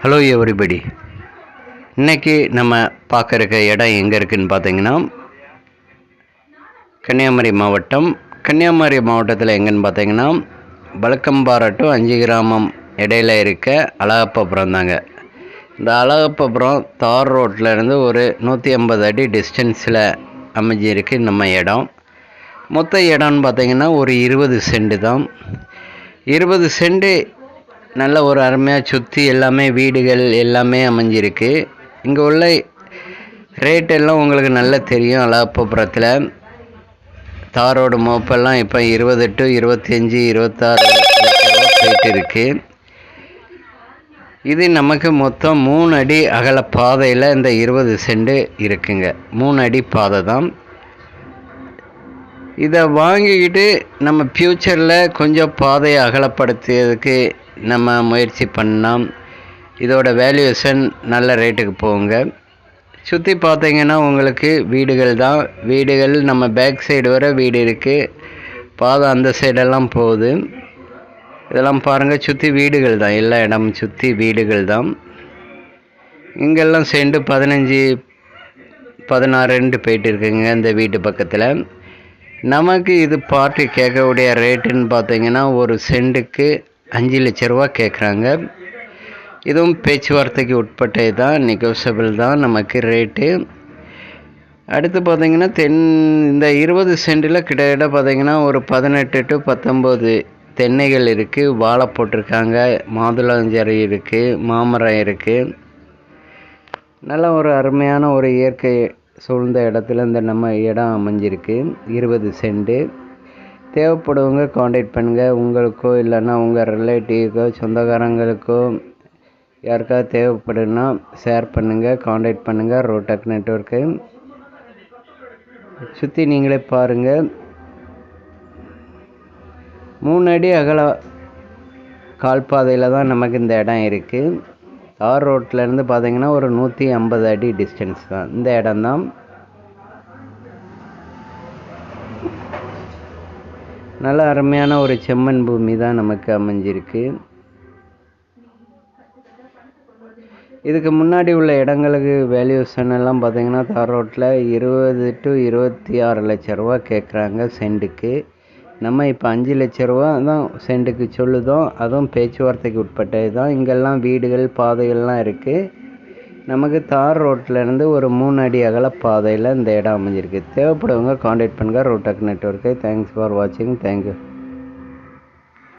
Hello everybody. இன்றைக்கி நம்ம பார்க்க இருக்க இடம் எங்கே இருக்குதுன்னு பார்த்தீங்கன்னா கன்னியாகுமரி மாவட்டத்தில் எங்கேன்னு பார்த்தீங்கன்னா பலக்கம்பாறை டு 5 கிராமம் இடையில இருக்க அழகப்பபுரம் தாங்க. இந்த அழகப்பபுரம் தார் ரோட்லேருந்து ஒரு 150 அடி டிஸ்டன்ஸில் அமைஞ்சிருக்கு நம்ம இடம். மொத்த இடம்னு பார்த்தீங்கன்னா ஒரு 20 சென்ட் தான். 20 சென்ட் நல்ல ஒரு அருமையாக சுற்றி எல்லாமே வீடுகள் எல்லாமே அமைஞ்சிருக்கு. இங்கே உள்ள ரேட்டெல்லாம் உங்களுக்கு நல்லா தெரியும். அழகப்பபுரத்தில் தாரோடு மோப்பெல்லாம் இப்போ 20 to 25, 26 போயிட்டு இருக்குது. இது நமக்கு மொத்தம் 3 அடி அகல பாதையில் இந்த 20 சென்ட் இருக்குங்க. 3 அடி பாதை தான். இதை வாங்கிக்கிட்டு நம்ம ஃப்யூச்சரில் கொஞ்சம் பாதையை அகலப்படுத்துறதுக்கு நம்ம முயற்சி பண்ணலாம். இதோட வேல்யூவேஷன் நல்ல ரேட்டுக்கு போகுங்க. சுற்றி பார்த்தீங்கன்னா உங்களுக்கு வீடுகள் நம்ம பேக் சைடு வர வீடு இருக்குது. பாதை அந்த சைடெல்லாம் போகுது. இதெல்லாம் பாருங்கள், சுற்றி வீடுகள் தான். எல்லா இடமும் சுற்றி வீடுகள் தான். இங்கெல்லாம் சென்ட் 15, 16 போயிட்டு இருக்குங்க இந்த வீட்டு பக்கத்தில். நமக்கு இது பார்ட்டி கேட்கக்கூடிய ரேட்டுன்னு பார்த்தீங்கன்னா ஒரு சென்ட்டுக்கு 5 லட்ச ரூபா கேட்குறாங்க. இதுவும் பேச்சுவார்த்தைக்கு உட்பட்டது தான், நெகோசியபிள் தான் நமக்கு ரேட்டு. அடுத்து பார்த்திங்கன்னா இந்த 20 சென்ட்டில் கிட்டத்தட்ட பார்த்திங்கன்னா ஒரு 18 to 19 தென்னைகள் இருக்குது. வாழை போட்டிருக்காங்க, மாதுளஞ்செடி இருக்குது, மாமரம் இருக்குது. நல்ல ஒரு அருமையான ஒரு இயற்கை சூழ்ந்த இடத்துல இந்த நம்ம இடம் அமைஞ்சிருக்கு. 20 சென்ட். தேவைப்படுவங்க காண்டாக்ட் பண்ணுங்கள். உங்களுக்கோ இல்லைன்னா உங்கள் ரிலேட்டிவ்க்கோ சொந்தக்காரங்களுக்கோ யாருக்காவது தேவைப்படுன்னா ஷேர் பண்ணுங்கள், காண்டாக்ட் பண்ணுங்கள். ரோடெக் நெட்வொர்க்கு சுற்றி நீங்களே பாருங்கள். 3 அடி அகல கால்பாதையில் தான் நமக்கு இந்த இடம் இருக்குது. தார் ரோட்லேருந்து பார்த்தீங்கன்னா ஒரு 150 அடி டிஸ்டன்ஸ் தான் இந்த இடம்தான். நல்ல அருமையான ஒரு செம்மண் பூமி தான் நமக்கு அமைஞ்சிருக்கு. இதுக்கு முன்னாடி உள்ள இடங்களுக்கு வேல்யூஷன் எல்லாம் பார்த்தீங்கன்னா தார் ரோட்டில் 20 to 26 லட்ச ரூபா கேட்குறாங்க சென்ட்டுக்கு. நம்ம இப்போ 5 லட்ச ரூபா தான் சென்ட்டுக்கு சொல்லுதோம். அதுவும் பேச்சுவார்த்தைக்கு உட்பட்டது தான். இங்கெல்லாம் வீடுகள் பாதைகள்லாம் இருக்குது. நமக்கு தார் ரோட்லேருந்து ஒரு 3 அடி அகல பாதையில் இந்த இடம் அமைஞ்சிருக்கு. தேவைப்படுவங்க காண்டாக்ட் பண்ணுங்கள். ரோடெக் நெட்வொர்க்கு. தேங்க்ஸ் ஃபார் வாட்சிங். தேங்க்யூ.